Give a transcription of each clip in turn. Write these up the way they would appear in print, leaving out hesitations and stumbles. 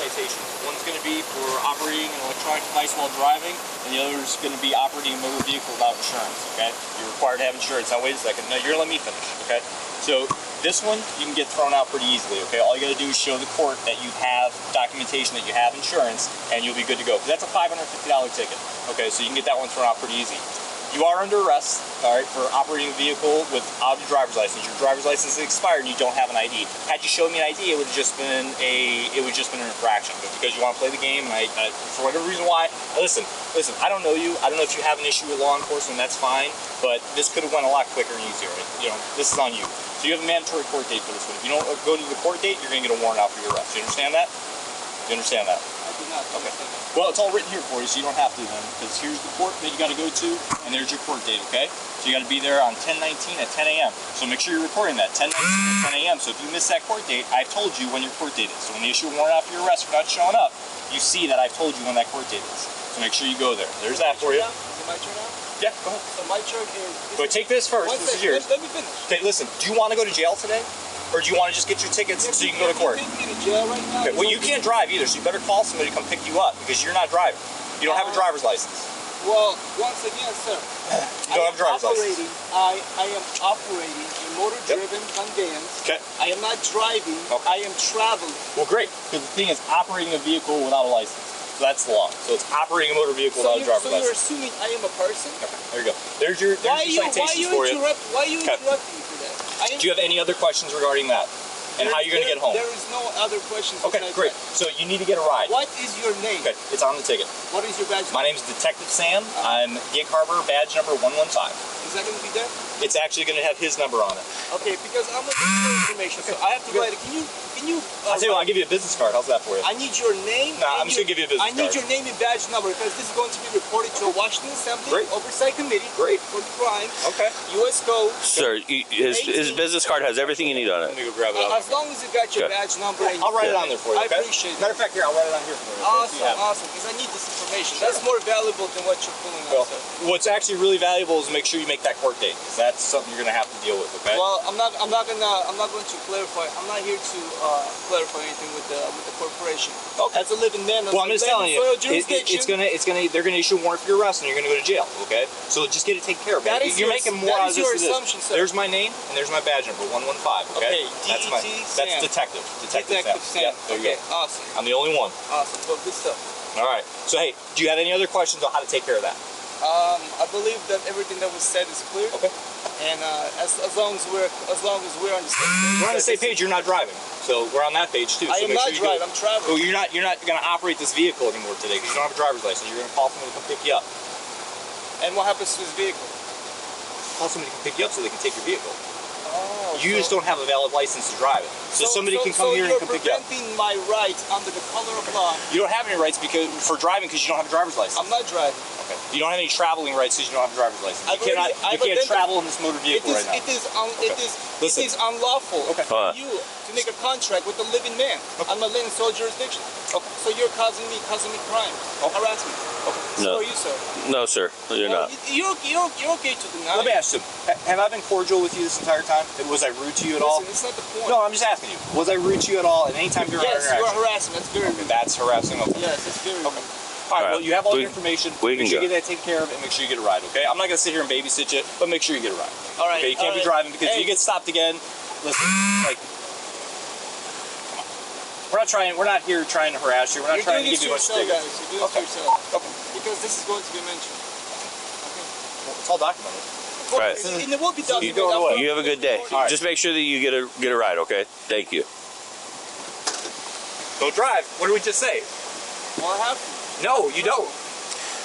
citations. One's going to be for operating an electronic device while driving, and the other is going to be operating a motor vehicle without insurance, okay? You're required to have insurance. Now, wait a second. No, you're going to let me finish, okay? So this one, you can get thrown out pretty easily, okay? All you got to do is show the court that you have documentation that you have insurance, and you'll be good to go. Because that's a $550 ticket, okay? So you can get that one thrown out pretty easy. You are under arrest, all right, for operating a vehicle without a driver's license. Your driver's license is expired and you don't have an ID. Had you showed me an ID, it would have just been an infraction. But because you want to play the game, and I for whatever reason why, listen, I don't know you. I don't know if you have an issue with law enforcement, that's fine. But this could have went a lot quicker and easier. You know, this is on you. So you have a mandatory court date for this one. If you don't go to the court date, you're going to get a warrant out for your arrest. You understand that? You understand that? I do not. Okay. Well, it's all written here for you, so you don't have to then, because here's the court that you got to go to, and there's your court date, okay? So you got to be there on 10/19 at 10 a.m. So make sure you're recording that, 10/19 at 10 a.m. So if you miss that court date, I've told you when your court date is. So when they issue a warrant out for your arrest for not showing up, you see that I've told you when that court date is. So make sure you go there. There's that for you. Is it my turn now? Yeah, go ahead. So my turn is... But take this first. This is yours. Let me finish. Okay, listen, do you want to go to jail today? Or do you want to just get your tickets so you can go to court? You take me to jail right now? Okay, well, you can't drive either, so you better call somebody to come pick you up because you're not driving. You don't have a driver's license. Well, once again, sir, you don't have a driver's license. I am operating a motor-driven conveyance. Okay. I am not driving. Okay. I am traveling. Well, great. Because the thing is, operating a vehicle without a license. So that's the law. So it's operating a motor vehicle without a driver's license. So you're assuming I am a person? Okay, there you go. There's your citations for you. Why are you interrupting me for that? Do you have any other questions regarding that? And how you're going to get home? There is no other questions. Okay, great. So you need to get a ride. What is your name? Okay, it's on the ticket. What is your badge number? My name is Detective Sam. I'm Gig Harbor, badge number 115. Is that going to be there? It's actually going to have his number on it. Okay, because I'm looking for information, so I have to write it. Can you? I'll tell you what, I'll give you a business card. How's that for you? I need your name. No, I'm just going to give you a business card. I need your name and badge number because this is going to be reported to a Washington Assembly Oversight Committee for crime. Okay. U.S. Code. Sir, his business card has everything you need on it. Let me go grab it out. As long as you got your badge number. And I'll write it on there for you. I appreciate it. Matter of fact, here, I'll write it on here for you. Awesome, because I need this information. Sure. That's more valuable than what you're pulling out. What's actually really valuable is make sure you make that court date, because that's something you're going to have to deal with. Okay. Well, I'm not going to clarify. I'm not here to clarify anything with the corporation. Okay. As a living man, well, I'm just telling you, they're gonna issue a warrant for your arrest, and you're gonna go to jail. Okay. So just get it taken care of. You're making more out of this. That is your assumption, sir. There's my name and there's my badge number, 115. Okay. That's Detective Sam. Yeah. There you go. Awesome. I'm the only one. Awesome. Well, good stuff. All right. So hey, do you have any other questions on how to take care of that? I believe that everything that was said is clear. Okay. And as long as we're on the same page. We're on the same page. You're not driving, so we're on that page too. I am not driving. I'm traveling. Well, you're not going to operate this vehicle anymore today because you don't have a driver's license. You're going to call somebody to come pick you up. And what happens to this vehicle? Call somebody to come pick you up so they can take your vehicle. Oh. You just don't have a valid license to drive it. So somebody can come here and come pick you up. So you're preventing my rights under the color of law. You don't have any rights for driving because you don't have a driver's license. I'm not driving. Okay. You don't have any traveling rights because you don't have a driver's license. You can't travel in this motor vehicle right now. It is unlawful for you to make a contract with a living man on my land and soil jurisdiction. Okay. So you're causing me crime, harassment. Okay. So are you, sir? No, sir. You're not. You're okay to deny. Let me ask you, have I been cordial with you this entire time? Was I rude to you at all? Listen, it's not the point. No, I'm just asking you. Was I rude to you at all at any time during our interaction? Yes, you are harassing. That's very rude. That's harassing? Okay. Yes, it's very rude. All right, well, you have all the information. Make sure you get that taken care of and make sure you get a ride, okay? I'm not going to sit here and babysit you, but make sure you get a ride. All right. Okay, you can't be driving because if you get stopped again, listen, like, come on. We're not here trying to harass you. We're not trying to give you a bunch of tickets. You're doing this to yourself. Okay. Because this is going to be mentioned. Okay. Well, it's all documented. Right. And it will be documented. You have a good day. Right. Just make sure that you get a ride, okay? Thank you. Go drive. What did we just say? Well, I have to. No, you don't.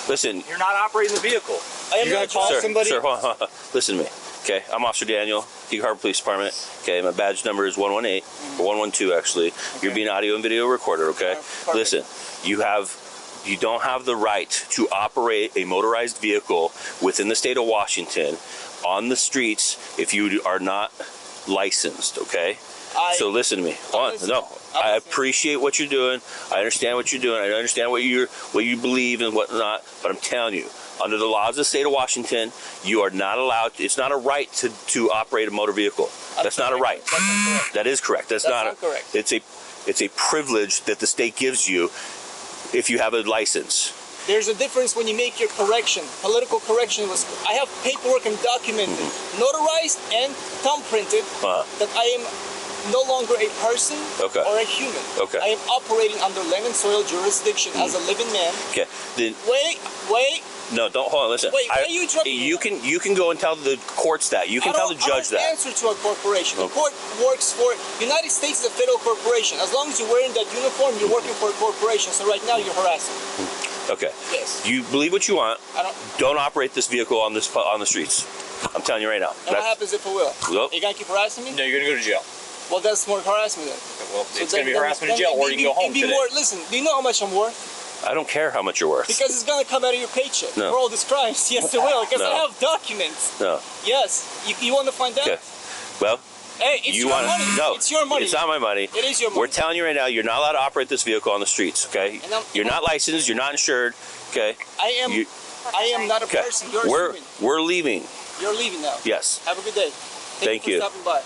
Listen. You're not operating the vehicle. You're going to call somebody. Sir, hold on. Listen to me. Okay, I'm Officer Daniel, Key Harbor Police Department. Okay, my badge number is 118, or 112 actually. Okay. You're being audio and video recorded, okay? Listen, you don't have the right to operate a motorized vehicle within the state of Washington on the streets if you are not licensed, okay? So listen to me. I appreciate what you're doing. I understand what you're doing. I understand what you believe and whatnot. But I'm telling you, under the laws of the state of Washington, you are not allowed. It's not a right to operate a motor vehicle. That's not a right. That's incorrect. That is correct. That's not correct. It's a It's a privilege that the state gives you if you have a license. There's a difference when you make your correction. Political correction was, I have paperwork and documented, notarized and thumb printed that I am no longer a person or a human. I am operating under land and soil jurisdiction as a living man. Okay. Then wait. No, don't hold on. Listen. Wait, why are you interrupting me? You can go and tell the courts that. You can tell the judge that. I don't answer to a corporation. The court works for United States is a federal corporation. As long as you're wearing that uniform, you're working for a corporation. So right now you're harassing. Okay. Yes. You believe what you want. Don't operate this vehicle on the streets. I'm telling you right now. And what happens if I will? Well, you gonna keep harassing me? No, you're gonna go to jail. Well, that's more harassment then. Okay, well, it's gonna be harassment in jail, or you can go home today. Listen, do you know how much I'm worth? I don't care how much you're worth. Because it's gonna come out of your paycheck No. for all these crimes. Yes, it will. Because No. I have documents. No. Yes. You want to find out? Okay. Well. Hey, it's your money. No, it's your money. It's not my money. It is your money. We're telling you right now, you're not allowed to operate this vehicle on the streets. Okay. You're not licensed. You're not insured. Okay. I am not a person. You're a human. We're leaving. You're leaving now. Yes. Have a good day. Thank you. For stopping by.